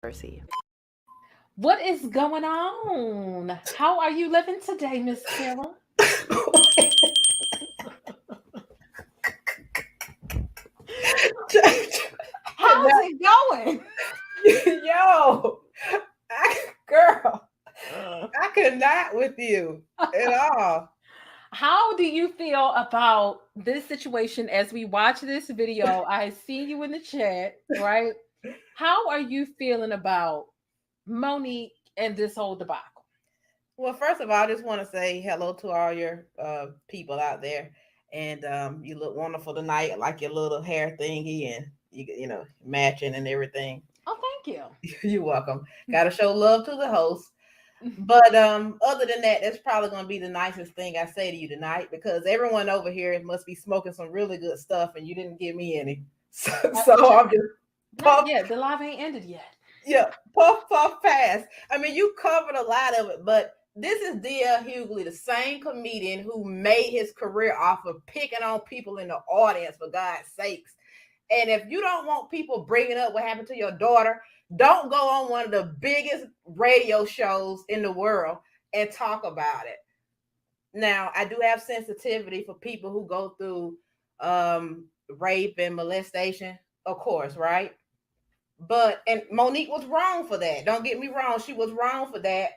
Proceed. What is going on? How are you living today, Miss Kera? How's Now, it going? yo, girl, I could not with you at all. How do you feel about this situation as we watch this video? I see you in the chat, right? How are you feeling about Monique and this whole debacle? Well, first of all, I just want to say hello to all your people out there, and you look wonderful tonight, like your little hair thingy, and you know matching and everything. Oh, thank you. You're welcome. Got to show love to the host. But other than that, that's probably gonna be the nicest thing I say to you tonight because everyone over here must be smoking some really good stuff, and you didn't give me any. So I'm just Not puff, yet. The live ain't ended yet. yeah, puff pass. I mean, you covered a lot of it, but this is DL Hughley, the same comedian who made his career off of picking on people in the audience. For God's sakes. And if you don't want people bringing up what happened to your daughter, don't go on one of the biggest radio shows in the world and talk about it. Now, I do have sensitivity for people who go through rape and molestation, of course, right? But and Monique was wrong for that. Don't get me wrong, she was wrong for that.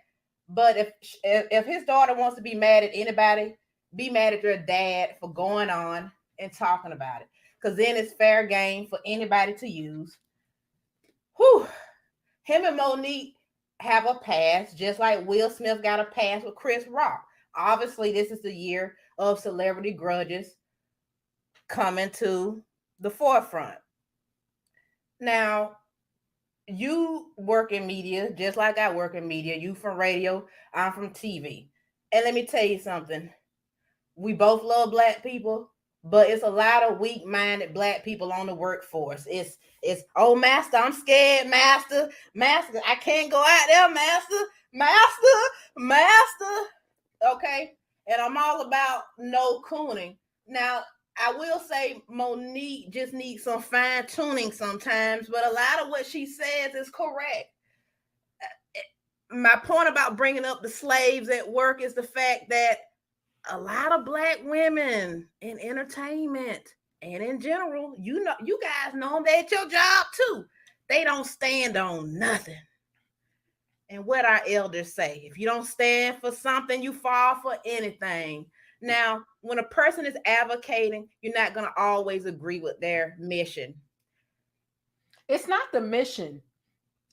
But if his daughter wants to be mad at anybody, be mad at their dad for going on and talking about it, because then it's fair game for anybody to use. Whew. Him and Monique have a past, just like Will Smith got a past with Chris Rock. Obviously, this is the year of celebrity grudges coming to the forefront. Now, you work in media just like I work in media. You from radio, I'm from TV. And let me tell you something. We both love black people, but it's a lot of weak-minded black people on the workforce. It's oh master, I'm scared, master, I can't go out there, master. Okay. And I'm all about no cooning. Now, I will say Monique just needs some fine tuning sometimes, but a lot of what she says is correct. My point about bringing up the slaves at work is the fact that a lot of black women in entertainment and in general, you guys know them, they at your job too. They don't stand on nothing. And what our elders say, if you don't stand for something, you fall for anything. Now, when a person is advocating, you're not going to always agree with their mission. It's not the mission,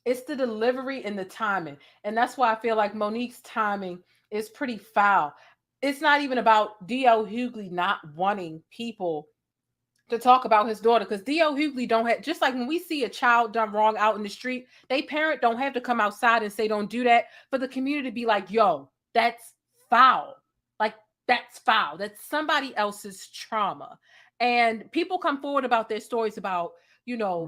it's the delivery and the timing. And that's why I feel like Monique's timing is pretty foul. It's not even about DL Hughley not wanting people to talk about his daughter, because DL Hughley don't have, just like when we see a child done wrong out in the street, they parent don't have to come outside and say don't do that for the community to be like, yo, that's foul. Like, that's foul. That's somebody else's trauma. And people come forward about their stories about,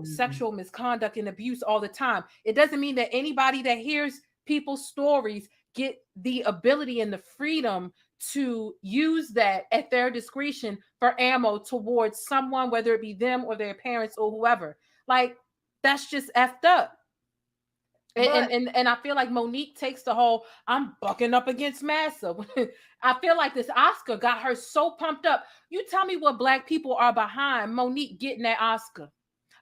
sexual misconduct and abuse all the time. It doesn't mean that anybody that hears people's stories get the ability and the freedom to use that at their discretion for ammo towards someone, whether it be them or their parents or whoever. Like, that's just effed up. And I feel like Monique takes the whole I'm bucking up against massa. I feel like this Oscar got her so pumped up. You tell me what black people are behind Monique getting that Oscar.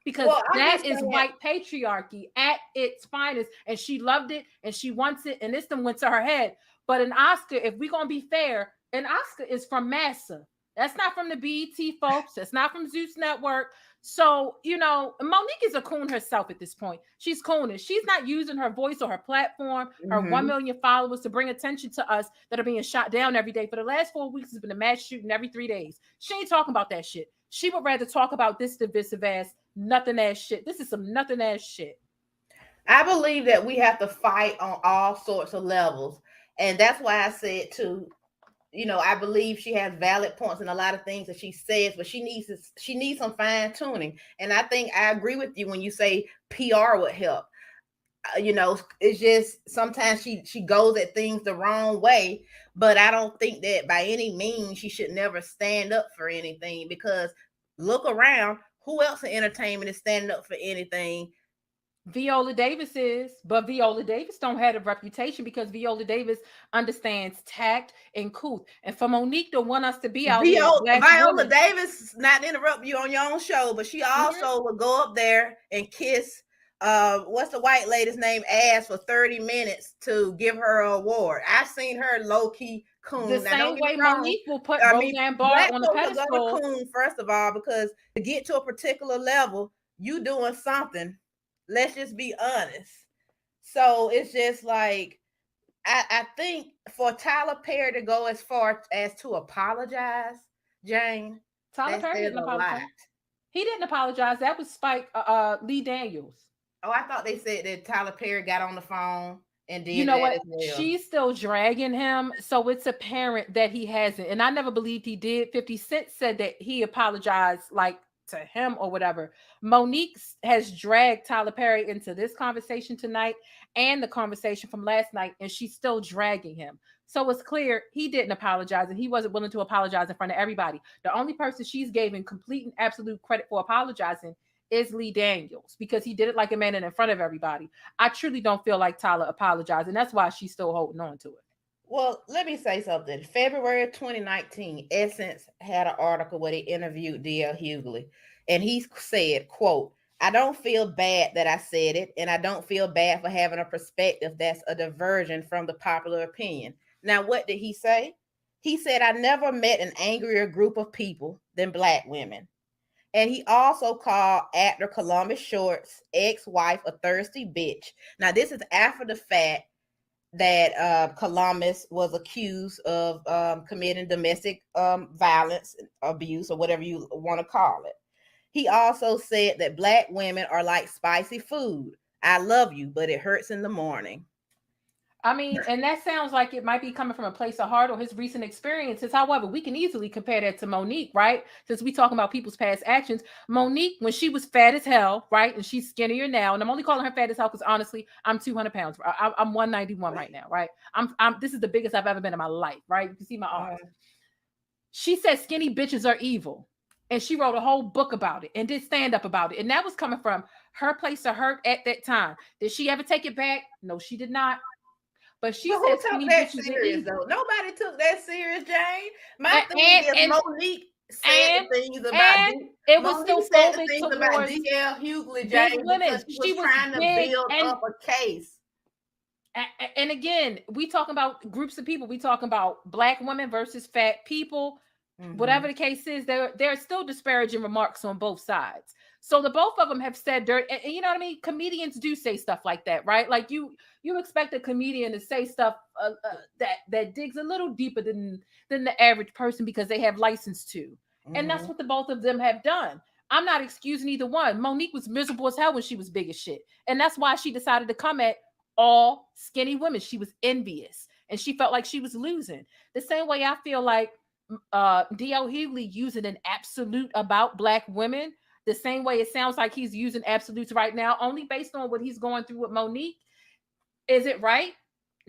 Because that is white patriarchy at its finest. And she loved it and she wants it. And this then went to her head. But an Oscar, if we're going to be fair, an Oscar is from Massa. That's not from the BET folks. That's not from Zeus Network. So, Monique is a coon herself at this point. She's cooning. She's not using her voice or her platform, her 1 million followers to bring attention to us that are being shot down every day. For the last 4 weeks, it's been a mass shooting every 3 days. She ain't talking about that shit. She would rather talk about this divisive ass, nothing ass shit. This is some nothing ass shit. I believe that we have to fight on all sorts of levels. And that's why I said too, I believe she has valid points in a lot of things that she says, but she needs some fine tuning. And I think I agree with you when you say PR would help. It's just sometimes she goes at things the wrong way, but I don't think that by any means she should never stand up for anything, because look around, who else in entertainment is standing up for anything Viola Davis is, but Viola Davis don't have a reputation because Viola Davis understands tact and couth. And for Monique to want us to be out here as black Viola women, Davis, not to interrupt you on your own show, but she also would go up there and kiss what's the white lady's name ass for 30 minutes to give her an award. I've seen her low-key coon. the Now, same don't get me way wrong. Monique will put I mean, Roseanne Barr black on a folks are pedestal. gonna coon, first of all, because to get to a particular level, you doing something. Let's just be honest. So it's just like, I think for Tyler Perry to go as far as to apologize, Jane, Tyler that Perry says didn't a lot. apologize. He didn't apologize. That was Spike Lee Daniels. Oh, I thought they said that Tyler Perry got on the phone and did You know that what? as well. She's still dragging him, so it's apparent that he hasn't. And I never believed he did. 50 Cent said that he apologized, like, to him or whatever. Monique has dragged Tyler Perry into this conversation tonight and the conversation from last night, and she's still dragging him. So it's clear he didn't apologize, and he wasn't willing to apologize in front of everybody. The only person she's given complete and absolute credit for apologizing is Lee Daniels, because he did it like a man and in front of everybody. I truly don't feel like Tyler apologized, and that's why she's still holding on to it. Well, let me say something. February of 2019, Essence had an article where they interviewed DL Hughley, and he said, quote, "I don't feel bad that I said it, and I don't feel bad for having a perspective that's a diversion from the popular opinion." Now, what did he say? He said, "I never met an angrier group of people than Black women." And he also called actor Columbus Short's ex-wife a thirsty bitch. Now, this is after the fact that Columbus was accused of committing domestic violence, abuse, or whatever you want to call it. He also said that Black women are like spicy food. I love you, but it hurts in the morning. I mean, and that sounds like it might be coming from a place of heart or his recent experiences. However, we can easily compare that to Monique, right? Since we talking about people's past actions. Monique, when she was fat as hell, right? And she's skinnier now. And I'm only calling her fat as hell because honestly, I'm 200 pounds. I'm 191 right now, right? This is the biggest I've ever been in my life, right? You can see my arms. She said skinny bitches are evil. And she wrote a whole book about it and did stand up about it. And that was coming from her place of hurt at that time. Did she ever take it back? No, she did not. But she Who said took skinny that bitches serious though? Nobody took that serious, Jane. My thing is Monique said the things about it was still said the phobic things about towards DL Hughley, big Jane, women. because She was trying to big build up a case. And again, we talking about groups of people. We talking about Black women versus fat people. Whatever the case is, there are still disparaging remarks on both sides. So the both of them have said dirt, and you know what I mean? Comedians do say stuff like that, right? Like you expect a comedian to say stuff that digs a little deeper than the average person because they have license to. And that's what the both of them have done. I'm not excusing either one. Monique was miserable as hell when she was big as shit. And that's why she decided to come at all skinny women. She was envious and she felt like she was losing. The same way I feel like DL Hughley using an absolute about Black women, the same way it sounds like he's using absolutes right now, only based on what he's going through with Monique. Is it right?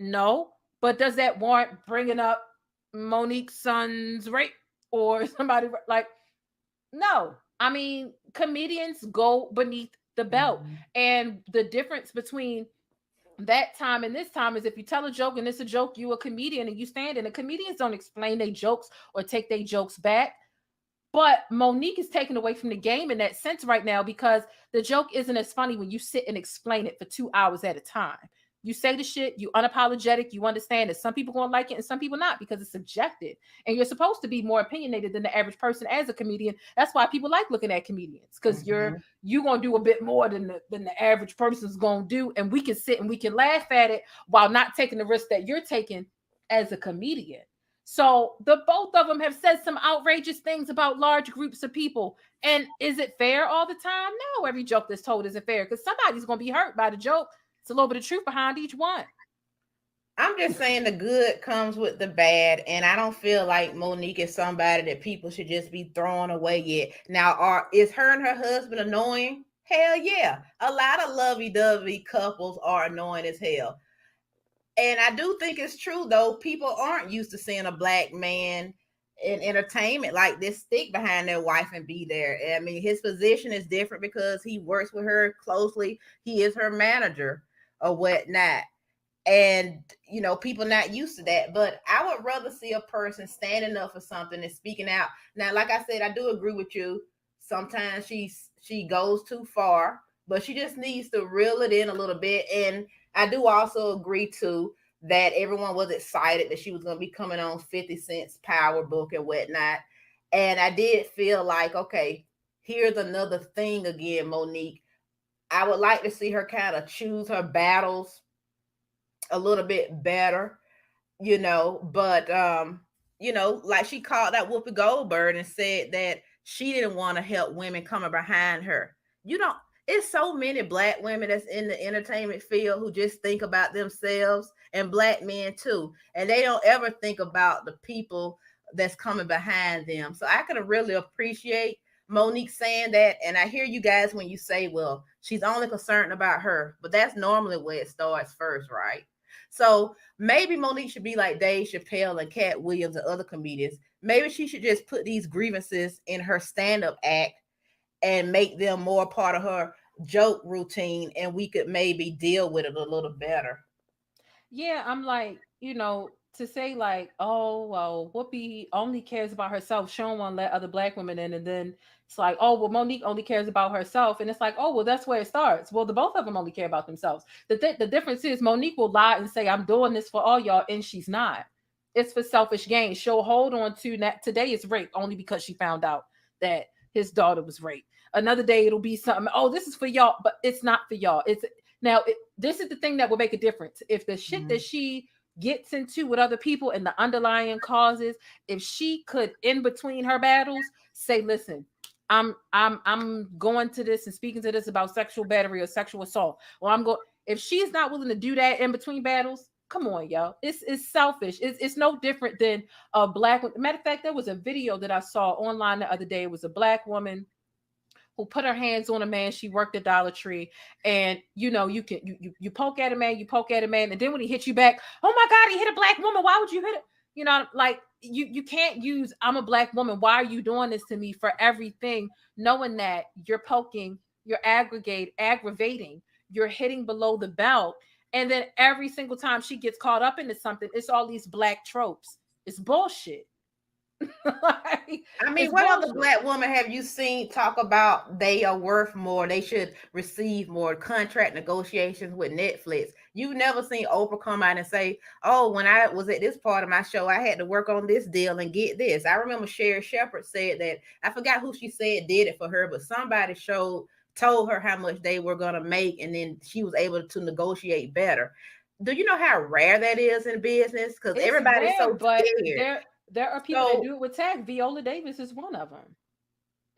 No. But does that warrant bringing up Monique's son's rape or somebody like? No. I mean, comedians go beneath the belt. And the difference between that time and this time is if you tell a joke and it's a joke, you a comedian and you stand in. The comedians don't explain their jokes or take their jokes back. But Monique is taken away from the game in that sense right now because the joke isn't as funny when you sit and explain it for 2 hours at a time. You say the shit, you unapologetic, you understand that some people gonna like it and some people not because it's subjective. And you're supposed to be more opinionated than the average person as a comedian. That's why people like looking at comedians because you're gonna do a bit more than the average person's gonna do, and we can sit and we can laugh at it while not taking the risk that you're taking as a comedian. So the both of them have said some outrageous things about large groups of people. And is it fair all the time? No, every joke that's told isn't fair because somebody's gonna be hurt by the joke. It's a little bit of truth behind each one. I'm just saying the good comes with the bad, and I don't feel like Monique is somebody that people should just be throwing away yet. Now, is her and her husband annoying? Hell yeah. A lot of lovey-dovey couples are annoying as hell. And I do think it's true, though. People aren't used to seeing a Black man in entertainment like this stick behind their wife and be there. I mean, his position is different because he works with her closely. He is her manager or whatnot. And people not used to that. But I would rather see a person standing up for something and speaking out. Now, like I said, I do agree with you. Sometimes she goes too far, but she just needs to reel it in a little bit. And I do also agree too that everyone was excited that she was going to be coming on 50 Cent's Power Book and whatnot. And I did feel like, okay, here's another thing again, Monique. I would like to see her kind of choose her battles a little bit better, but like she called out Whoopi Goldberg and said that she didn't want to help women coming behind her. It's so many black women that's in the entertainment field who just think about themselves, and black men too, and they don't ever think about the people that's coming behind them. So I could really appreciate Monique saying that. And I hear you guys when you say, well, she's only concerned about her, but that's normally where it starts first, right? So maybe Monique should be like Dave Chappelle and Cat Williams and other comedians. Maybe she should just put these grievances in her stand-up act and make them more part of her joke routine, and we could maybe deal with it a little better. Yeah, I'm like, to say like, oh well, Whoopi only cares about herself. She don't want to let other black women in, and then it's like, oh well, Monique only cares about herself, and it's like, oh well, that's where it starts. Well, the both of them only care about themselves. The difference is Monique will lie and say, I'm doing this for all y'all, and she's not. It's for selfish gain. She'll hold on to that today is rape only because she found out that his daughter was raped. Another day it'll be something. Oh, this is for y'all, but it's not for y'all. This is the thing that will make a difference. If the shit that she gets into with other people and the underlying causes, if she could in between her battles say, listen, I'm going to this and speaking to this about sexual battery or sexual assault, or if she's not willing to do that in between battles, come on, yo. It's selfish. It's no different than a black. Matter of fact, there was a video that I saw online the other day. It was a black woman who put her hands on a man. She worked at Dollar Tree, and you poke at a man, and then when he hits you back, oh my God, he hit a black woman. Why would you hit it? Like you can't use I'm a black woman. Why are you doing this to me for everything? Knowing that you're poking, you're aggravating, you're hitting below the belt, and then every single time she gets caught up into something, it's all these black tropes. It's bullshit. Like, I mean, what other black woman have you seen talk about they are worth more, they should receive more, contract negotiations with Netflix? You've never seen Oprah come out and say, oh, when I was at this part of my show, I had to work on this deal and get this. I remember Sherry Shepherd said that. I forgot who she said did it for her, but somebody told her how much they were going to make, and then she was able to negotiate better. Do you know how rare that is in business? Because everybody's rare, so scared. There are people that do it with tag. Viola Davis is one of them.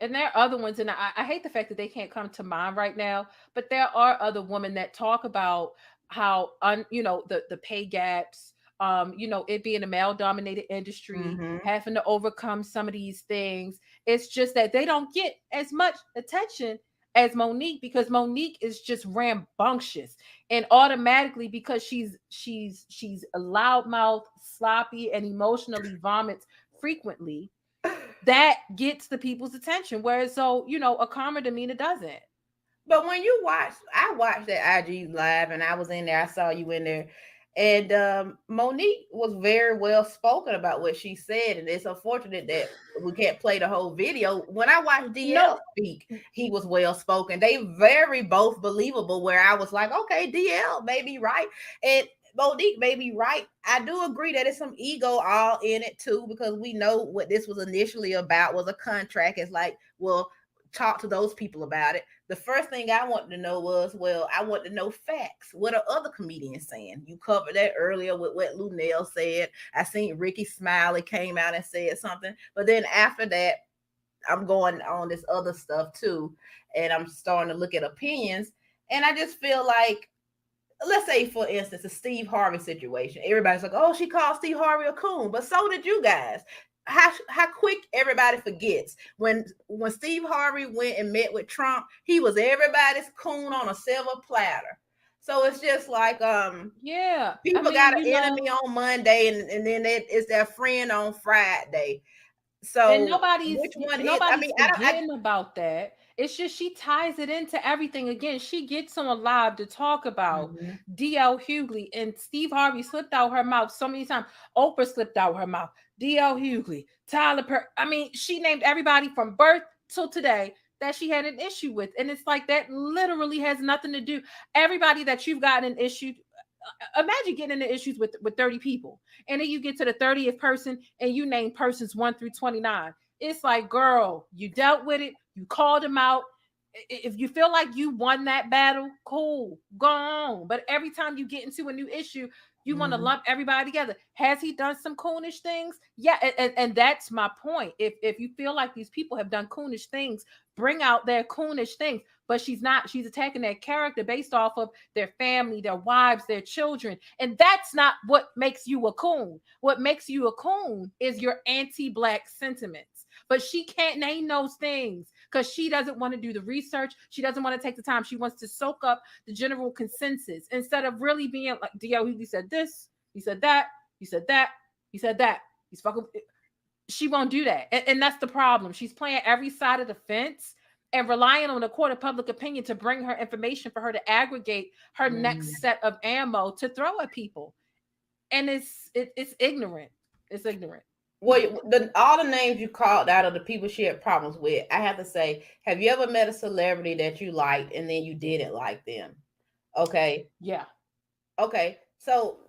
And there are other ones. And I hate the fact that they can't come to mind right now. But there are other women that talk about how, the pay gaps, it being a male dominated industry, having to overcome some of these things. It's just that they don't get as much attention as Monique, because Monique is just rambunctious, and automatically, because she's a loudmouth, sloppy, and emotionally vomits frequently, that gets the people's attention. Whereas, a calmer demeanor doesn't. But when I watched that IG live, and I was in there, I saw you in there, and Monique was very well spoken about what she said, and it's unfortunate that we can't play the whole video. When I watched DL speak, he was well spoken. They very both believable, where I was like, okay, DL may be right, and Monique may be right. I do agree that it's some ego all in it too, because we know what this was initially about was a contract. It's like, well, talk to those people about it. The first thing I wanted to know was, well, I want to know facts. What are other comedians saying? You covered that earlier with what Lunel said. I seen Ricky Smiley came out and said something. But then after that, I'm going on this other stuff too. And I'm starting to look at opinions. And I just feel like, let's say, for instance, the Steve Harvey situation. Everybody's like, oh, she called Steve Harvey a coon. But so did you guys. How quick everybody forgets when Steve Harvey went and met with Trump, he was everybody's coon on a silver platter. So it's just like people got an enemy on Monday, and then it's their friend on Friday. And So nobody's which one is? I nobody's mean, I don't. forgetting about that. It's just she ties it into everything. Again, she gets on live to talk about Mhm. DL Hughley, and Steve Harvey slipped out her mouth so many times. Oprah slipped out her mouth. DL Hughley, Tyler Perry. I mean, she named everybody from birth till today that she had an issue with. And it's like that literally has nothing to do. Everybody that you've gotten an issue, imagine getting into issues with 30 people. And then you get to the 30th person and you name persons 1 through 29. It's like, girl, you dealt with it, you called them out. If you feel like you won that battle, cool, go on. But every time you get into a new issue, you want to Mhm. lump everybody together. Has he done some coonish things? Yeah, and that's my point. If you feel like these people have done coonish things, bring out their coonish things. But she's not. She's attacking their character based off of their family, their wives, their children. And that's not what makes you a coon. What makes you a coon is your anti-black sentiments. But she can't name those things because she doesn't want to do the research. She doesn't want to take the time. She wants to soak up the general consensus instead of really being like, DL, he said this, he said that, he said that, he said that. He's fucking. She won't do that. And that's the problem. She's playing every side of the fence and relying on the court of public opinion to bring her information for her to aggregate her next Mhm. set of ammo to throw at people. And it's ignorant. It's ignorant. Well, all the names you called out of the people she had problems with, I have to say, have you ever met a celebrity that you liked and then you didn't like them? Okay. Yeah. Okay. So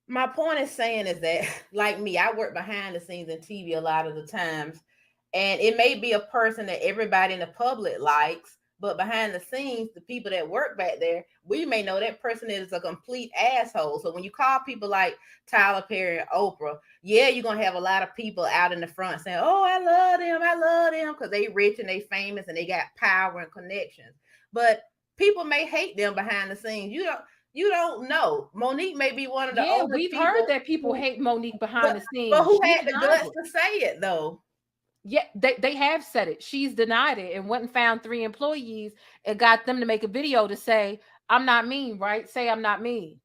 my point is saying is that, like me, I work behind the scenes in TV a lot of the times, and it may be a person that everybody in the public likes, but behind the scenes, the people that work back there, we may know that person is a complete asshole. So when you call people like Tyler Perry and Oprah, yeah, you're gonna have a lot of people out in the front saying, "Oh, I love them," because they rich and they famous and they got power and connections. But people may hate them behind the scenes. You don't know. Monique may be one of the Yeah, only we've heard people that people who, hate Monique behind but the but scenes. who She had the denies guts it. to say it though? Yeah, they have said it. She's denied it and went and found 3 employees and got them to make a video to say, I'm not mean, right? Say I'm not mean.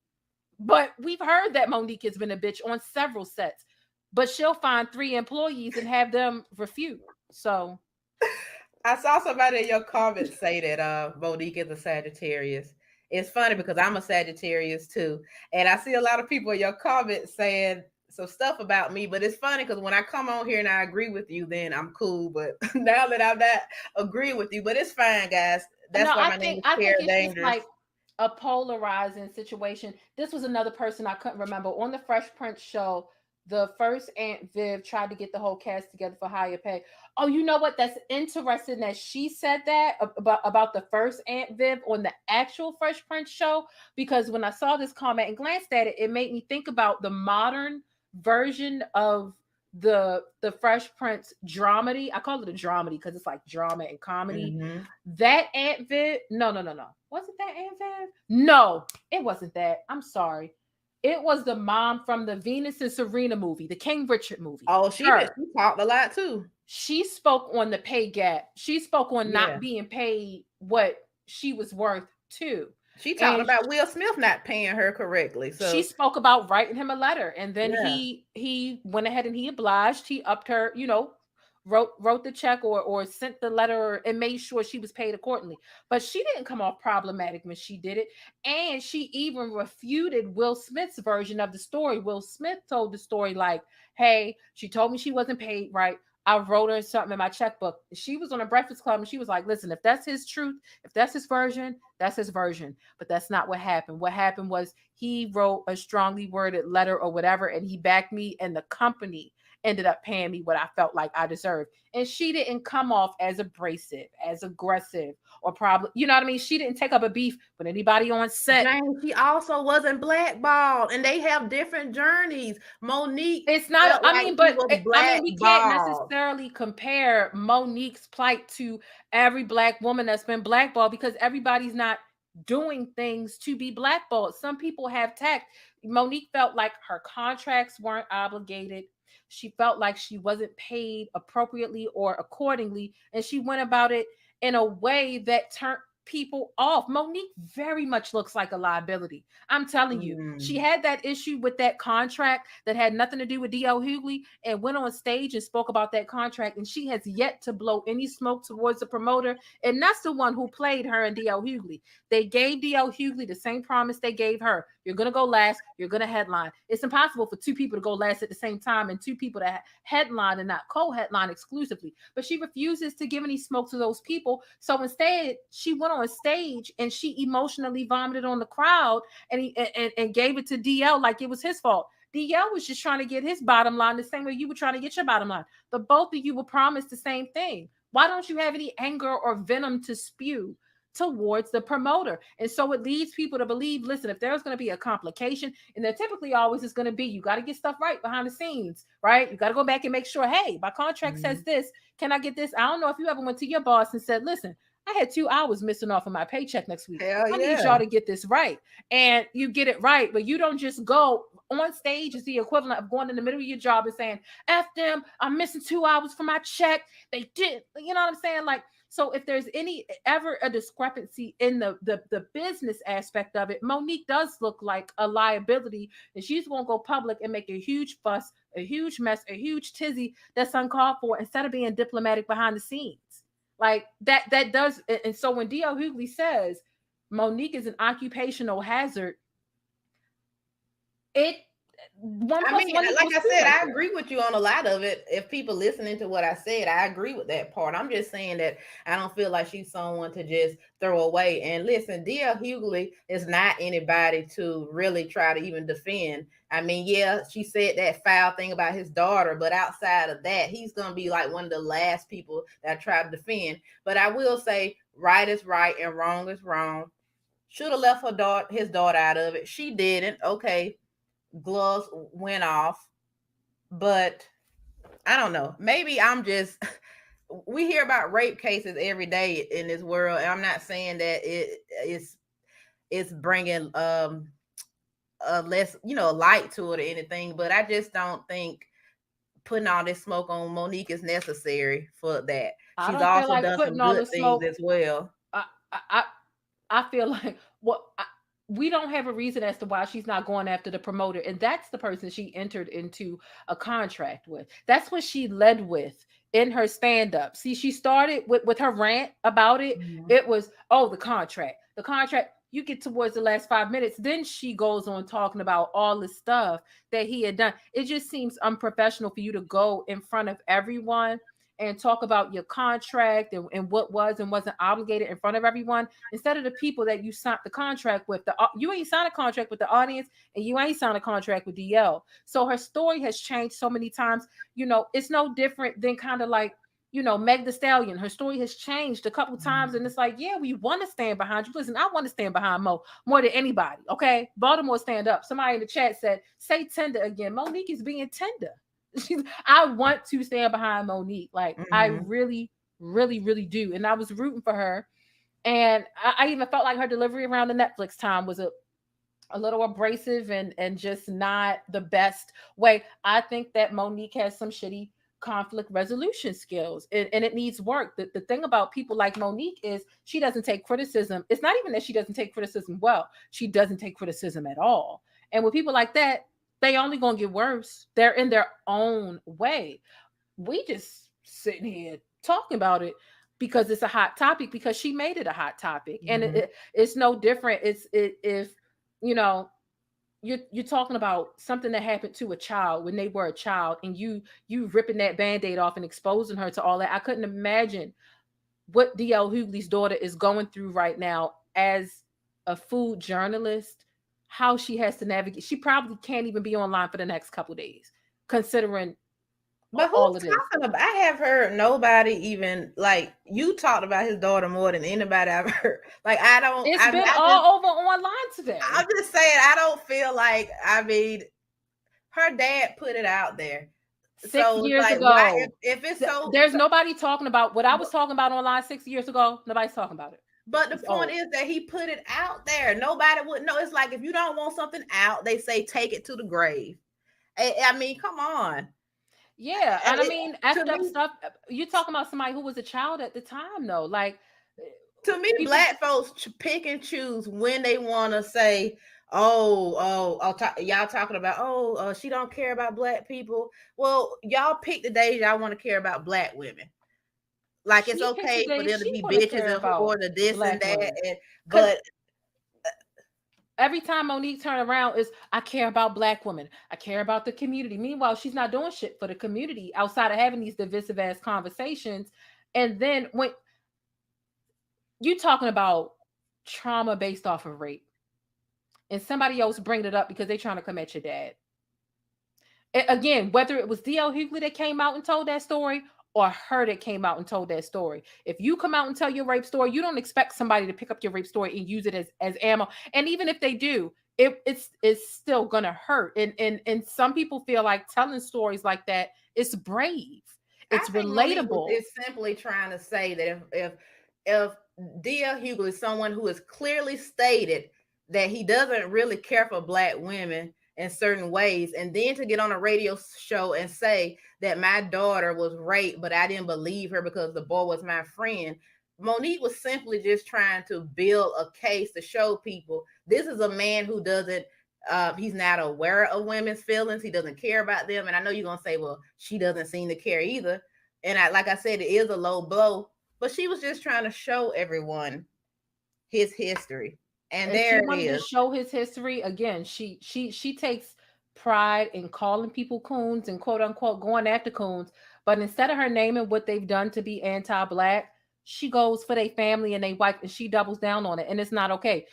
But we've heard that Monique has been a bitch on several sets. But she'll find 3 employees and have them refute. So I saw somebody in your comments say that Monique is a Sagittarius. It's funny because I'm a Sagittarius too, and I see a lot of people in your comments saying some stuff about me. But it's funny because when I come on here and I agree with you, then I'm cool. But now that I'm not agreeing with you, but it's fine, guys. no, That's why I my name think is I think Kera it's just Dangerous. like a polarizing situation. This was another person I couldn't remember on the Fresh Prince show. The first Aunt Viv tried to get the whole cast together for higher pay. Oh, you know what? That's interesting that she said that about the first Aunt Viv on the actual Fresh Prince show, because when I saw this comment and glanced at it, it made me think about the modern version of the Fresh Prince dramedy. I call it a dramedy because it's like drama and comedy. Mm-hmm. That Aunt Viv, no. Was it that Aunt Viv? No, it wasn't that. I'm sorry. It was the mom from the Venus and Serena movie, the King Richard movie. Oh, she did. Her. She talked a lot too. She spoke on the pay gap. She spoke on not Yeah. being paid what she was worth too. She talked And about Will Smith not paying her correctly. she So spoke about writing him a letter, and then yeah. he went ahead and he obliged. He upped her, wrote the check or sent the letter and made sure she was paid accordingly. But she didn't come off problematic when she did it, and she even refuted Will Smith's version of the story. Will Smith told the story like, "Hey, she told me she wasn't paid right. I wrote her something in my checkbook." She was on a Breakfast Club and she was like, "Listen, if that's his truth, if that's his version, that's his version." But that's not what happened. What happened was he wrote a strongly worded letter or whatever, and he backed me, and the company ended up paying me what I felt like I deserved. And she didn't come off as abrasive, as aggressive, or probably, you know what I mean? She didn't take up a beef with anybody on set. James, she also wasn't blackballed, and they have different journeys. Monique It's not, felt I like mean, she but was I mean, we can't blackballed. necessarily compare Monique's plight to every black woman that's been blackballed because everybody's not doing things to be blackballed. Some people have tact. Monique felt like her contracts weren't obligated. She felt like she wasn't paid appropriately or accordingly, and she went about it in a way that turned people off. Monique very much looks like a liability. I'm telling you, she Mm. had that issue with that contract that had nothing to do with DL Hughley and went on stage and spoke about that contract. And she has yet to blow any smoke towards the promoter. And that's the one who played her and DL Hughley. They gave DL Hughley the same promise they gave her. You're going to go last. You're going to headline. It's impossible for two people to go last at the same time and two people to headline and not co-headline exclusively. But she refuses to give any smoke to those people. So instead, she went on stage and she emotionally vomited on the crowd and gave it to DL like it was his fault. DL was just trying to get his bottom line the same way you were trying to get your bottom line. But both of you were promised the same thing. Why don't you have any anger or venom to spew towards the promoter? And so it leads people to believe, listen, if there's going to be a complication, and there typically always is going to be, you got to get stuff right behind the scenes, right? You got to go back and make sure, hey, my contract says this. Can I get this? I don't know if you ever went to your boss and said, listen, I had 2 hours missing off of my paycheck next week. Hell I need yeah. y'all to get this right. And you get it right, but you don't just go on stage is the equivalent of going in the middle of your job and saying, F them, I'm missing 2 hours for my check. They did, you know what I'm saying? Like, so if there's any ever a discrepancy in the business aspect of it, Monique does look like a liability, and she's going to go public and make a huge fuss, a huge mess, a huge tizzy that's uncalled for instead of being diplomatic behind the scenes. Like that does. And so when DL Hughley says Monique is an occupational hazard, it I mean, like I said, I agree with you on a lot of it. If people listening to what I said, I agree with that part. I'm just saying that I don't feel like she's someone to just throw away. And listen, DL Hughley is not anybody to really try to even defend. I mean, yeah, she said that foul thing about his daughter, but outside of that, he's going to be like one of the last people that try to defend. But I will say, right is right and wrong is wrong. Should have left his daughter out of it. She didn't. Okay, gloves went off, but I don't know. Maybe I'm just. We hear about rape cases every day in this world, and I'm not saying that it's bringing less light to it or anything, but I just don't think putting all this smoke on Monique is necessary for that. She's also done some good things as well. I feel like we don't have a reason as to why she's not going after the promoter, and that's the person she entered into a contract with. That's what she led with in her stand-up. See, she started with her rant about it. It was, the contract. You get towards the last 5 minutes, then she goes on talking about all the stuff that he had done. It just seems unprofessional for you to go in front of everyone and talk about your contract and what was and wasn't obligated in front of everyone, instead of the people that you signed the contract with. You ain't signed a contract with the audience, and you ain't signed a contract with DL. So her story has changed so many times. It's no different than kind of like, Meg the Stallion. Her story has changed a couple times, and it's like, yeah, we want to stand behind you. Listen, I want to stand behind Mo more than anybody. Okay, Baltimore stand up. Somebody in the chat said, "Say tender again." Monique is being tender. I want to stand behind Monique. Like, I really, really, really do. And I was rooting for her. And I even felt like her delivery around the Netflix time was a little abrasive and just not the best way. I think that Monique has some shitty conflict resolution skills, and it needs work. The thing about people like Monique is she doesn't take criticism. It's not even that she doesn't take criticism well. She doesn't take criticism at all. And with people like that, they only gonna get worse. They're in their own way. We just sitting here talking about it because it's a hot topic, because she made it a hot topic. And it's no different. If you're talking about something that happened to a child when they were a child, and you ripping that Band-Aid off and exposing her to all that. I couldn't imagine what DL Hughley's daughter is going through right now as a food journalist, how she has to navigate. She probably can't even be online for the next couple of days, considering but all who's of this. talking about? I have heard nobody even, like, you talked about his daughter more than anybody I've heard. Like, I don't. It's been all over online today. I'm just saying, I don't feel like. I mean, her dad put it out there 6 years like, ago. why, if it's there's nobody talking about what I was talking about online 6 years ago. Nobody's talking about it. But the point is that he put it out there. Nobody would know. It's like, if you don't want something out, they say take it to the grave. I mean, come on. Yeah, and I mean, effed up stuff. You're talking about somebody who was a child at the time, though. Like, To me, black folks pick and choose when they want to say, y'all talking about, she don't care about black people. Well, y'all pick the days y'all want to care about black women. Like, it's She picked the okay for day them to she be want to bitches care and about whores and this and black that. women. But Every time Monique turn around is, I care about black women. I care about the community. Meanwhile, she's not doing shit for the community outside of having these divisive ass conversations. And then when you talking about trauma based off of rape, and somebody else bring it up because they trying to come at your dad. Again, whether it was DL Hughley that came out and told that story or her that came out and told that story. If you come out and tell your rape story, you don't expect somebody to pick up your rape story and use it as ammo. And even if they do, it's still gonna hurt. And some people feel like telling stories like that is brave. It's I think Monique relatable. is simply trying to say that if DL Hughley is someone who has clearly stated that he doesn't really care for black women in certain ways, and then to get on a radio show and say that my daughter was raped, but I didn't believe her because the boy was my friend. Monique was simply just trying to build a case to show people this is a man who doesn't he's not aware of women's feelings. He doesn't care about them. And I know you're gonna say, well, she doesn't seem to care either. And like I said, it is a low blow, but she was just trying to show everyone his history. And And she there it wanted to is. show his history. Again, she takes pride in calling people coons and quote unquote going after coons. But instead of her naming what they've done to be anti-black, she goes for their family and they wife, and she doubles down on it. And it's not okay.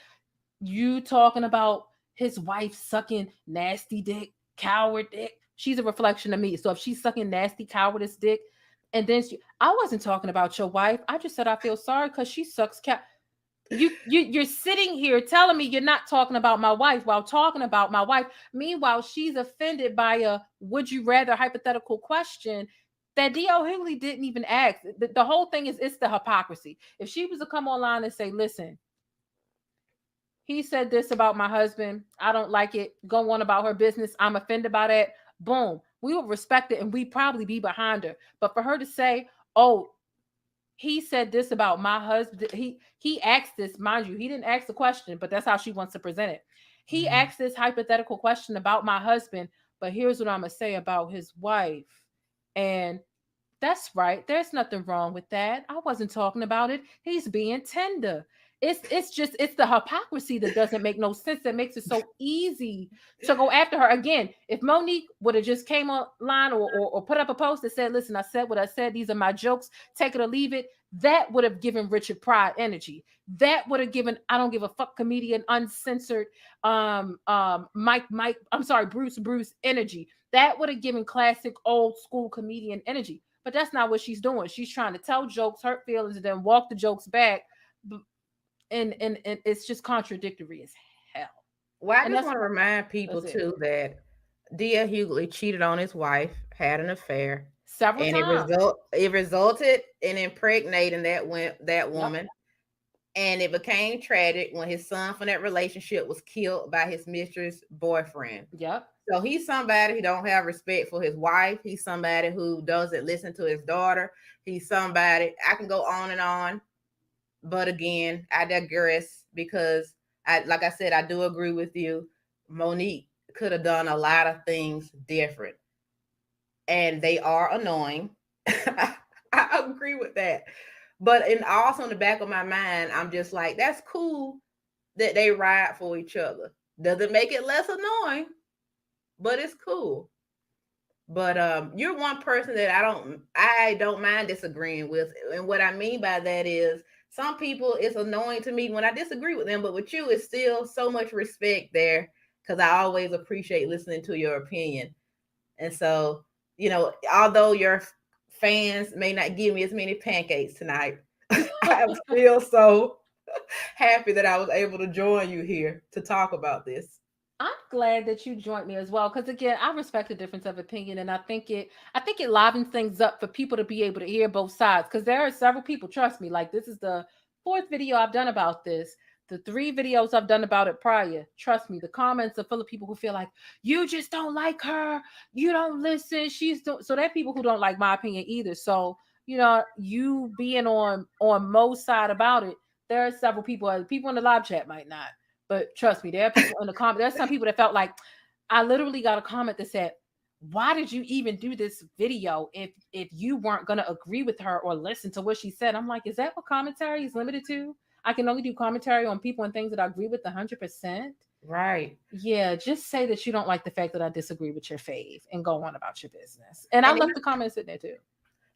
You talking about his wife sucking nasty dick, coward dick. She's a reflection of me. So if she's sucking nasty cowardice dick, and then I wasn't talking about your wife. I just said I feel sorry because she sucks you're sitting here telling me you're not talking about my wife while talking about my wife. Meanwhile, she's offended by a would you rather hypothetical question that DL Hughley didn't even ask. The whole thing is, it's the hypocrisy. If she was to come online and say, listen, he said this about my husband, I don't like it, go on about her business, I'm offended by that, boom, we would respect it and we'd probably be behind her. But for her to say, oh, he said this about my husband. He asked this, mind you, he didn't ask the question, but that's how she wants to present it. He asked this hypothetical question about my husband, but here's what I'm gonna say about his wife. And that's right. There's nothing wrong with that. I wasn't talking about it. He's being tender. It's the hypocrisy that doesn't make no sense, that makes it so easy to go after her. Again, if Monique would have just came online or put up a post that said, listen, I said what I said, these are my jokes, take it or leave it, that would have given Richard Pryor energy. That would have given I don't give a fuck comedian uncensored Bruce energy. That would have given classic old school comedian energy. But that's not what she's doing. She's trying to tell jokes, hurt feelings, and then walk the jokes back. And it's just contradictory as hell. Well, I And just want to remind people that's it. too that DL Hughley cheated on his wife, had an affair, Several and times. it resulted in impregnating that Yep. woman. And it became tragic when his son from that relationship was killed by his mistress' boyfriend. Yep. So he's somebody who don't have respect for his wife. He's somebody who doesn't listen to his daughter. He's somebody, I can go on and on. But again, I digress because like I said, I do agree with you. Monique could have done a lot of things different. And they are annoying. I agree with that. But also in the back of my mind, I'm just like, that's cool that they ride for each other. Doesn't make it less annoying, but it's cool. But you're one person that I don't mind disagreeing with. And what I mean by that is some people it's annoying to me when I disagree with them, but with you it's still so much respect there because I always appreciate listening to your opinion. And so, although your fans may not give me as many pancakes tonight, I'm still so happy that I was able to join you here to talk about this. I'm glad that you joined me as well, because again, I respect the difference of opinion, and I think it livens things up for people to be able to hear both sides. Because there are several people, trust me, like this is the fourth video I've done about this. The 3 videos I've done about it prior, trust me, the comments are full of people who feel like you just don't like her, you don't listen. So there are people who don't like my opinion either. So you being on Mo's side about it there are several people in the live chat might not, but trust me, there are people in the comment. There's some people that felt like, I literally got a comment that said, why did you even do this video if you weren't going to agree with her or listen to what she said? I'm like, is that what commentary is limited to? I can only do commentary on people and things that I agree with 100%. Right. Yeah, just say that you don't like the fact that I disagree with your fave and go on about your business. And I left the comments in there too.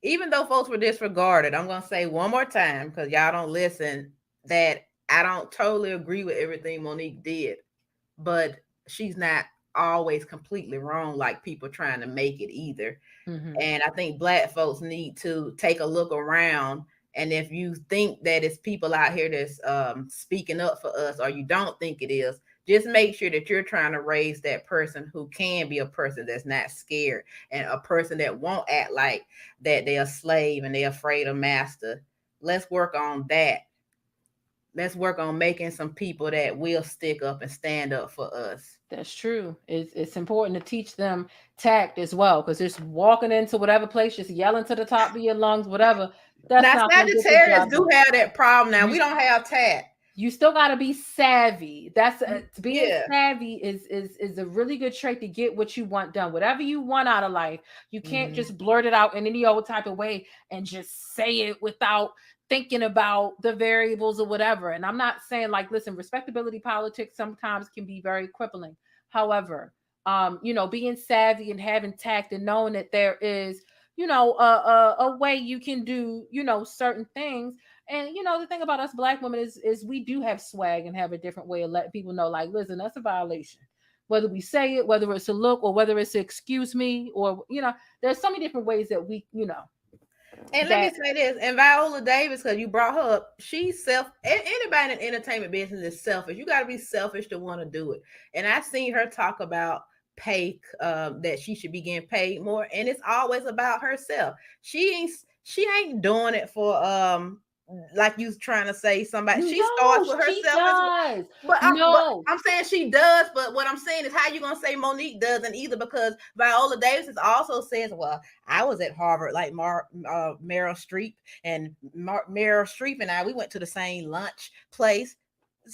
Even though folks were disregarded, I'm going to say one more time, because y'all don't listen, that I don't totally agree with everything Monique did, but she's not always completely wrong like people trying to make it either. Mm-hmm. And I think Black folks need to take a look around. And if you think that it's people out here that's speaking up for us, or you don't think it is, just make sure that you're trying to raise that person who can be a person that's not scared, and a person that won't act like that they're a slave and they're afraid of master. Let's work on that. Let's work on making some people that will stick up and stand up for us. That's true. It's important to teach them tact as well, because just walking into whatever place, just yelling to the top of your lungs, whatever. That's now, Sagittarius do have that problem. Now, we don't have tact. You still got to be savvy. That's being savvy is a really good trait to get what you want done. Whatever you want out of life, you can't just blurt it out in any old type of way and just say it without thinking about the variables or whatever. And I'm not saying, like, listen, respectability politics sometimes can be very crippling. However, being savvy and having tact and knowing that there is, a way you can do, certain things. And, the thing about us Black women is we do have swag and have a different way of letting people know, like, listen, that's a violation. Whether we say it, whether it's a look, or whether it's excuse me, or, there's so many different ways that we, And let me say this, and Viola Davis, because you brought her up, she's anybody in the entertainment business is selfish. You got to be selfish to want to do it. And I've seen her talk about pay, that she should be getting paid more, and it's always about herself. She ain't doing it for like you trying to say somebody. She starts with herself. But I'm saying she does, but what I'm saying is, how you gonna say Monique doesn't either? Because Viola Davis also says, well, I was at Harvard like Meryl Streep, and Meryl Streep and I, we went to the same lunch place.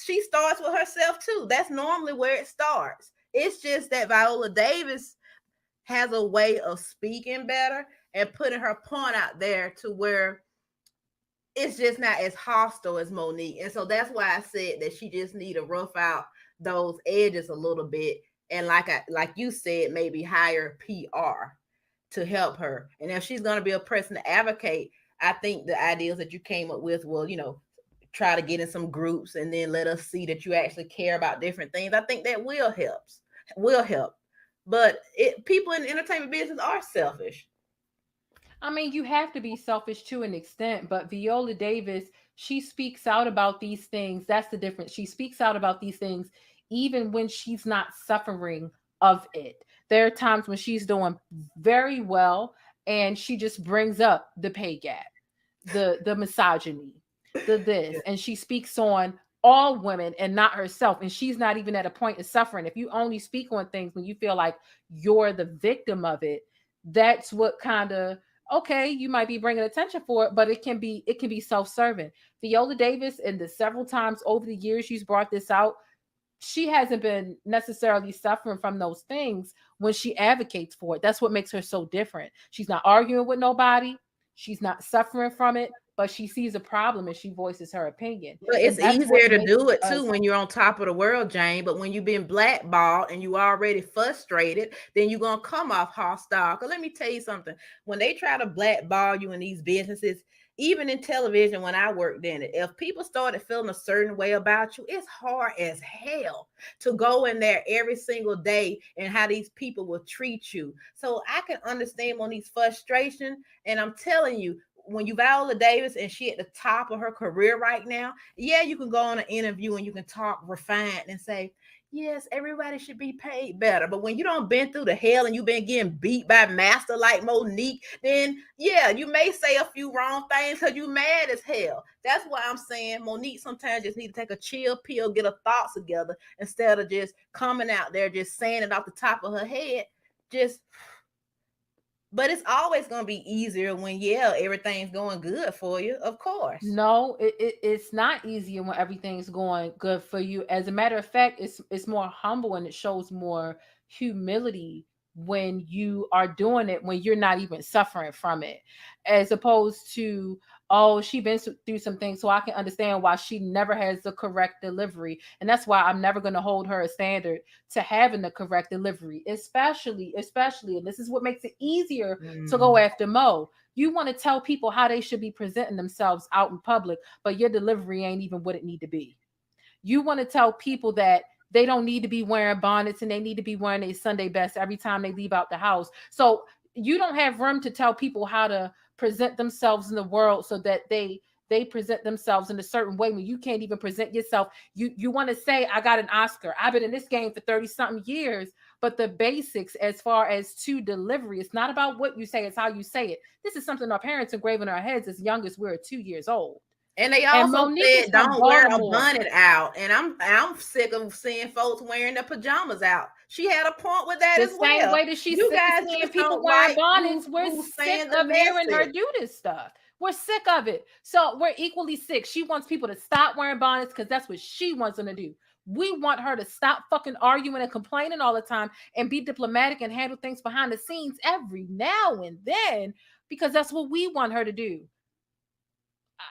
She starts with herself too. That's normally where it starts. It's just that Viola Davis has a way of speaking better and putting her point out there to where it's just not as hostile as Monique. And so that's why I said that she just need to rough out those edges a little bit. And like you said, maybe hire PR to help her. And if she's going to be a person to advocate, I think the ideas that you came up with will, try to get in some groups and then let us see that you actually care about different things. I think that will help. But people in the entertainment business are selfish. I mean, you have to be selfish to an extent, but Viola Davis, she speaks out about these things. That's the difference. She speaks out about these things even when she's not suffering of it. There are times when she's doing very well and she just brings up the pay gap, the misogyny, and she speaks on all women and not herself. And she's not even at a point of suffering. If you only speak on things when you feel like you're the victim of it, that's what kind of, okay, you might be bringing attention for it, but it can be self-serving. Viola Davis, in the several times over the years she's brought this out, she hasn't been necessarily suffering from those things when she advocates for it. That's what makes her so different. She's not arguing with nobody. She's not suffering from it, but she sees a problem and she voices her opinion. But it's easier to do it too when you're on top of the world, Jane. But when you've been blackballed and you already frustrated, then you're going to come off hostile. Because let me tell you something. When they try to blackball you in these businesses, even in television, when I worked in it, if people started feeling a certain way about you, it's hard as hell to go in there every single day and how these people will treat you. So I can understand Monique's frustration. And I'm telling you, when you Viola Davis and she at the top of her career right now, yeah, you can go on an interview and you can talk refined and say, yes, everybody should be paid better. But when you don't been through the hell and you've been getting beat by master like Monique, then yeah, you may say a few wrong things because you mad as hell. That's why I'm saying Monique sometimes just need to take a chill pill, get her thoughts together instead of just coming out there just saying it off the top of her head. Just But it's always gonna be easier when everything's going good for you, of course. No, it's not easier when everything's going good for you. As a matter of fact, it's more humble and it shows more humility when you are doing it when you're not even suffering from it, as opposed to, oh, she been through some things, so I can understand why she never has the correct delivery, and that's why I'm never going to hold her a standard to having the correct delivery, especially, and this is what makes it easier to go Mm. after Mo. You want to tell people how they should be presenting themselves out in public, but your delivery ain't even what it need to be. You want to tell people that they don't need to be wearing bonnets and they need to be wearing a Sunday best every time they leave out the house. So you don't have room to tell people how to present themselves in the world so that they present themselves in a certain way when you can't even present yourself. You want to say, I got an Oscar. I've been in this game for 30 something years, but the basics as far as to delivery, it's not about what you say, it's how you say it. This is something our parents engrave in our heads as young as we're 2 years old. And they And also Monique is said from don't wear a Baltimore. bonnet out. And I'm sick of seeing folks wearing their pajamas out. She had a point with that The as same well. way that she's You sick of guys seeing just people don't wearing like bonnets, we're who's sick saying the of hearing her message. do this stuff. We're sick of it. So we're equally sick. She wants people to stop wearing bonnets because that's what she wants them to do. We want her to stop fucking arguing and complaining all the time and be diplomatic and handle things behind the scenes every now and then because that's what we want her to do.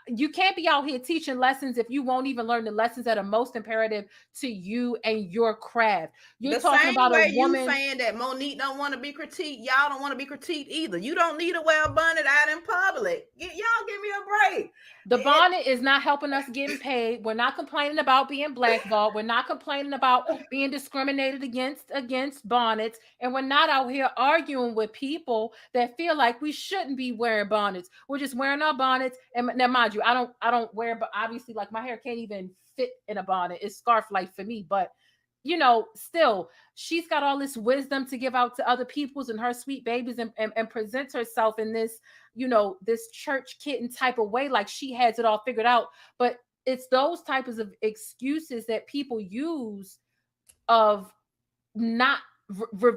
You can't be out here teaching lessons if you won't even learn the lessons that are most imperative to you and your craft. You're The talking same about a way you woman. saying that Monique don't want to be critiqued, y'all don't want to be critiqued either. You don't need to wear a bonnet out in public. Y'all give me a break. The bonnet is not helping us getting paid. We're not complaining about being blackballed. We're not complaining about being discriminated against bonnets. And we're not out here arguing with people that feel like we shouldn't be wearing bonnets. We're just wearing our bonnets. And now, mind you, I don't wear, but obviously, like my hair can't even fit in a bonnet. It's scarf life for me, but still, she's got all this wisdom to give out to other peoples and her sweet babies and presents herself in this, this church kitten type of way, like she has it all figured out. But it's those types of excuses that people use of not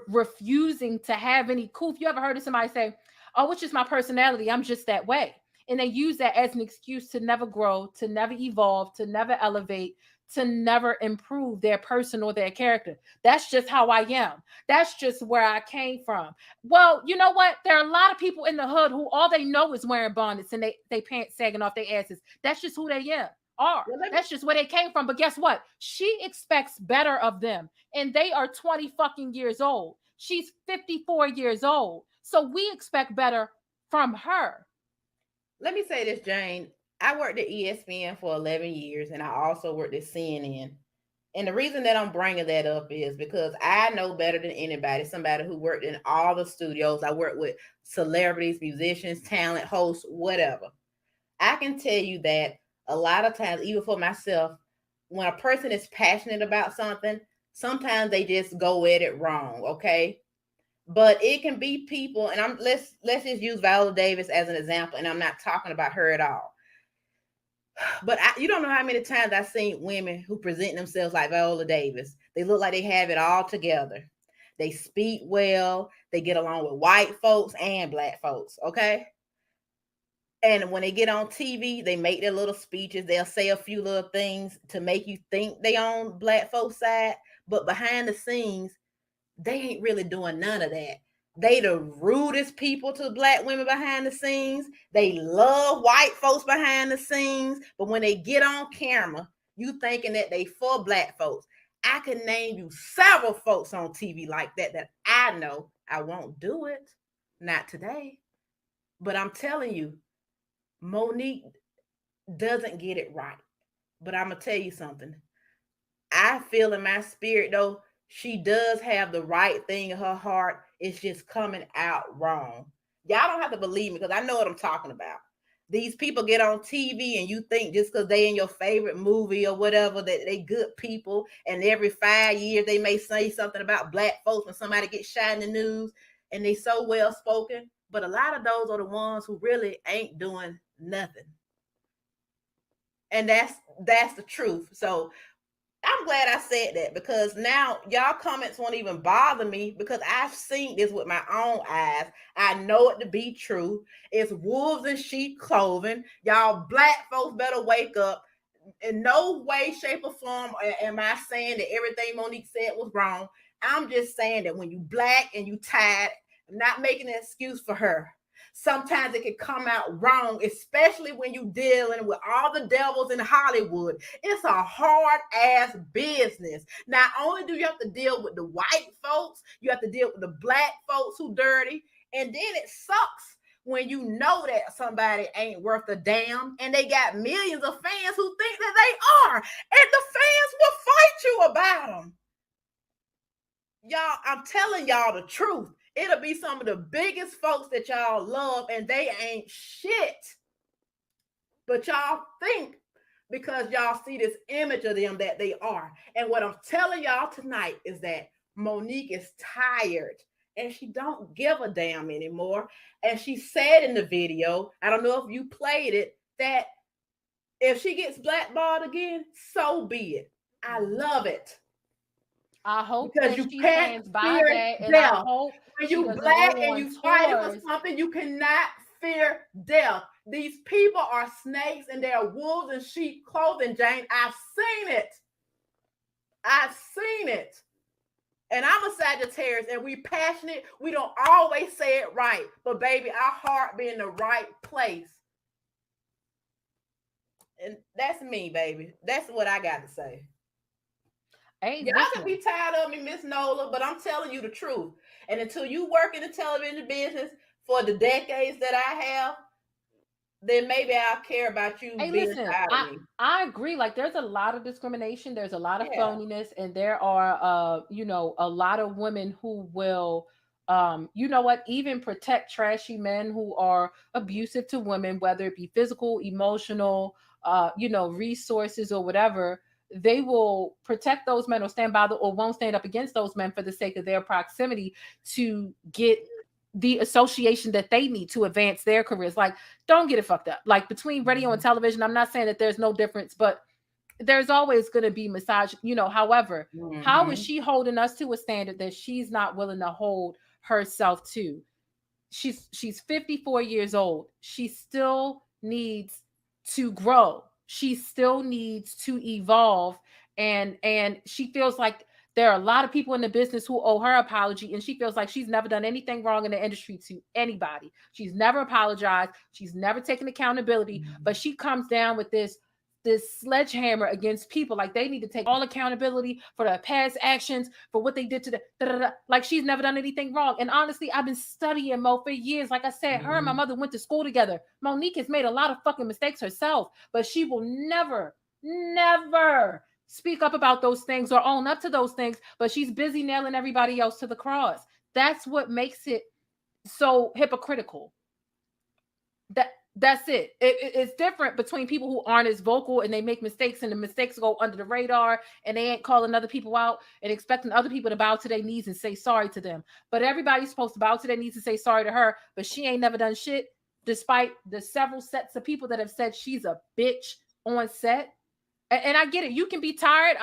refusing to have any cool. You ever heard of somebody say, oh, it's just my personality, I'm just that way? And they use that as an excuse to never grow, to never evolve, to never elevate, to never improve their person or their character. That's just how I am. That's just where I came from. Well, you know what? There are a lot of people in the hood who all they know is wearing bonnets and they pants sagging off their asses. That's just who they are. Well, That's just where they came from. But guess what? She expects better of them. And they are 20 fucking years old. She's 54 years old. So we expect better from her. let me say this, Jane. I worked at ESPN for 11 years and I also worked at CNN. And the reason that I'm bringing that up is because I know better than anybody, somebody who worked in all the studios. I worked with celebrities, musicians, talent, hosts, whatever. I can tell you that a lot of times, even for myself, when a person is passionate about something, sometimes they just go at it wrong, okay? But it can be people, and let's just use Viola Davis as an example, and I'm not talking about her at all. But you don't know how many times I've seen women who present themselves like Viola Davis. They look like they have it all together. They speak well. They get along with white folks and black folks. Okay. And when they get on TV, they make their little speeches. They'll say a few little things to make you think they on black folks' side. But behind the scenes, they ain't really doing none of that. They the rudest people to black women behind the scenes. They love white folks behind the scenes. But when they get on camera, you thinking that they for black folks. I can name you several folks on TV like that I know. I won't do it. Not today. But I'm telling you, Monique doesn't get it right. But I'm going to tell you something. I feel in my spirit, though, she does have the right thing in her heart. It's just coming out wrong. Y'all don't have to believe me because I know what I'm talking about. These people get on TV and you think just because they in your favorite movie or whatever that they good people, and every 5 years they may say something about black folks when somebody gets shot in the news and they so well spoken. But a lot of those are the ones who really ain't doing nothing. And that's the truth. So I'm glad I said that, because now y'all comments won't even bother me, because I've seen this with my own eyes. I know it to be true. It's wolves in sheep clothing. Y'all black folks better wake up. In no way, shape, or form am I saying that everything Monique said was wrong. I'm just saying that when you black and you tired, I'm not making an excuse for her. Sometimes it can come out wrong, especially when you dealing with all the devils in Hollywood. It's a hard ass business. Not only do you have to deal with the white folks, you have to deal with the black folks who dirty, and then it sucks when you know that somebody ain't worth a damn and they got millions of fans who think that they are, and the fans will fight you about them. Y'all, I'm telling y'all the truth. It'll be some of the biggest folks that y'all love and they ain't shit. But y'all think because y'all see this image of them that they are. And what I'm telling y'all tonight is that Monique is tired and she don't give a damn anymore. And she said in the video, I don't know if you played it, that if she gets blackballed again, so be it. I love it. I hope Because that you she can't stands by fear that, and I death. hope When she you doesn't black go and on you fighting for tours. something, you cannot fear death. These people are snakes and they're wolves in sheep clothing, Jane. I've seen it. I've seen it. And I'm a Sagittarius and we passionate. We don't always say it right. But baby, our heart be in the right place. And that's me, baby. That's what I got to say. Hey, Y'all can be tired of me, Miss Nola, but I'm telling you the truth. And until you work in the television business for the decades that I have, then maybe I'll care about you hey, being listen, tired of me. I agree. Like, there's a lot of discrimination, there's a lot of Yeah. phoniness, and there are a lot of women who will you know what, even protect trashy men who are abusive to women, whether it be physical, emotional, resources or whatever. They will protect those men or stand by the or won't stand up against those men for the sake of their proximity to get the association that they need to advance their careers. Like, don't get it fucked up. Like, between radio and television, I'm not saying that there's no difference, but there's always going to be massage, however, how is she holding us to a standard that she's not willing to hold herself to? She's 54 years old. She still needs to grow. She still needs to evolve, and she feels like there are a lot of people in the business who owe her apology, and she feels like she's never done anything wrong in the industry to anybody. She's never apologized. She's never taken accountability, but she comes down with this sledgehammer against people, like they need to take all accountability for their past actions, for what they did to the like she's never done anything wrong. And honestly, I've been studying Mo for years. Like I said, her and my mother went to school together. Monique has made a lot of fucking mistakes herself, but she will never speak up about those things or own up to those things, but she's busy nailing everybody else to the cross. That's what makes it so hypocritical. That's it. It's different between people who aren't as vocal and they make mistakes and the mistakes go under the radar and they ain't calling other people out and expecting other people to bow to their knees and say sorry to them. But everybody's supposed to bow to their knees and say sorry to her, but she ain't never done shit, despite the several sets of people that have said she's a bitch on set. And I get it. You can be tired.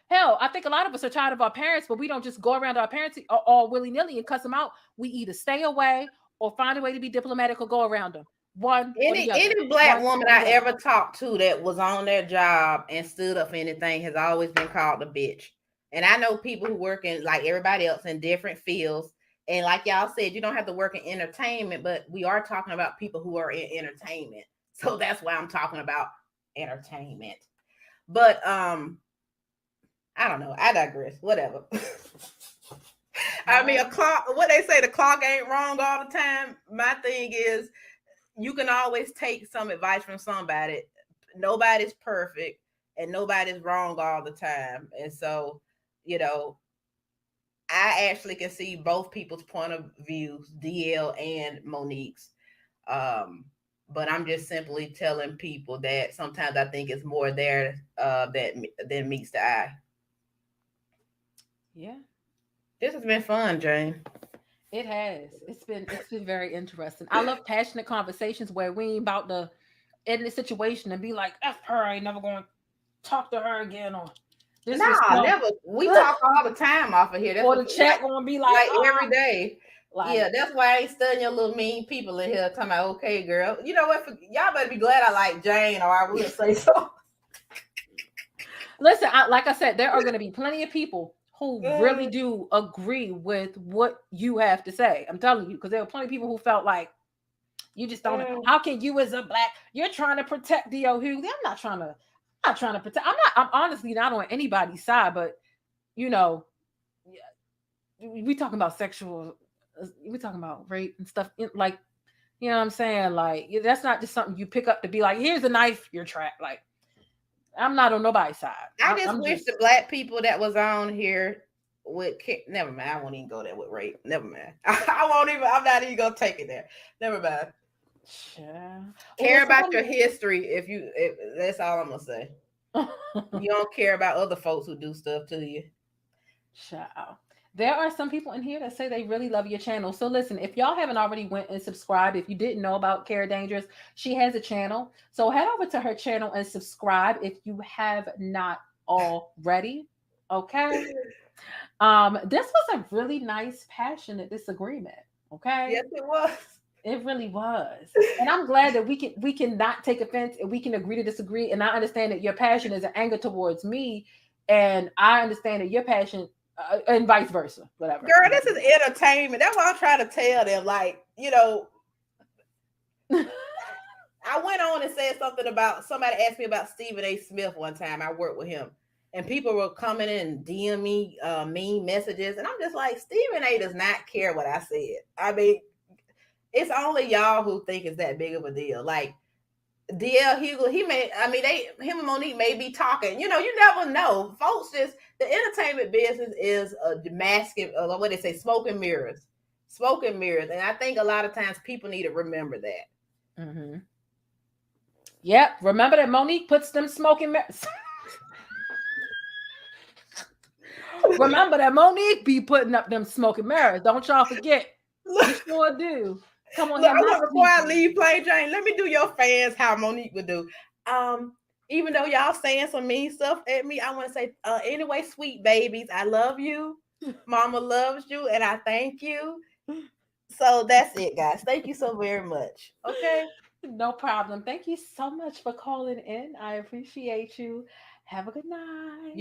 Hell, I think a lot of us are tired of our parents, but we don't just go around our parents all willy-nilly and cuss them out. We either stay away or find a way to be diplomatic or go around them. One or the other. Any black One woman or I the other. ever talked to that was on their job and stood up for anything has always been called a bitch. And I know people who work in, like everybody else, in different fields. And like y'all said, you don't have to work in entertainment, but we are talking about people who are in entertainment. So that's why I'm talking about entertainment. But I don't know. I digress. Whatever. I mean, a clock, what they say, the clock ain't wrong all the time. My thing is, you can always take some advice from somebody. Nobody's perfect and nobody's wrong all the time. And so, I actually can see both people's point of views, DL and Monique's. But I'm just simply telling people that sometimes I think it's more there than meets the eye. Yeah. This has been fun, Jane. It has. It's been very interesting. I love passionate conversations where we ain't about to end the situation and be like, F her, I ain't never gonna talk to her again, or This was Nah, no, never. We talk all the time off of here. That's or the what, chat gonna be like, like every day. like, Yeah, that's why I ain't studying your little mean people in here talking about, okay, girl. You know what? Y'all better be glad I like Jane, or I will say so. listen, like I said, there are going to be plenty of people who really do agree with what you have to say. I'm telling you, because there are plenty of people who felt like you just don't. How can you, as a black, you're trying to protect DL Hughley? I'm not trying to protect. I'm honestly not on anybody's side, but you know, we talking about sexual, we talking about rape and stuff. Like, you know what I'm saying? Like, that's not just something you pick up to be like, here's a knife, you're trapped. Like, I'm not on nobody's side. I just I'm wish the black people that was on here would. Never mind. I won't even go there with rape. Never mind. I won't even. I'm not even gonna take it there. Never mind. Yeah. Care about your history. If that's all I'm gonna say. You don't care about other folks who do stuff to you. Child. There are some people in here that say they really love your channel. So listen, if y'all haven't already went and subscribed, if you didn't know about Kera Dangerous, she has a channel. So head over to her channel and subscribe if you have not already. Okay. This was a really nice, passionate disagreement. Okay. Yes, it was. It really was. And I'm glad that we can not take offense and we can agree to disagree. And I understand that your passion is an anger towards me. And I understand that your passion and vice versa, whatever. Girl, this is entertainment. That's what I'm trying to tell them. Like, you know, I went on and said something about, somebody asked me about Stephen A. Smith one time. I worked with him. And people were coming in and DM me mean messages. And I'm just like, Stephen A. does not care what I said. I mean, it's only y'all who think it's that big of a deal. Like, DL Hughley, him and Monique may be talking. You know, you never know. Folks just, the entertainment business is a masking, what they say, smoke and mirrors. Smoke and mirrors. And I think a lot of times people need to remember that. Mm-hmm. Yep. Remember that Monique puts them smoke and mirrors. Remember that Monique be putting up them smoke and mirrors. Don't y'all forget. You sure do. Come on, before I leave, Plain Jane, let me do your fans how Monique would do. Even though y'all saying some mean stuff at me, I want to say, anyway, sweet babies, I love you. Mama loves you, and I thank you. So that's it, guys. Thank you so very much. Okay. No problem. Thank you so much for calling in. I appreciate you. Have a good night.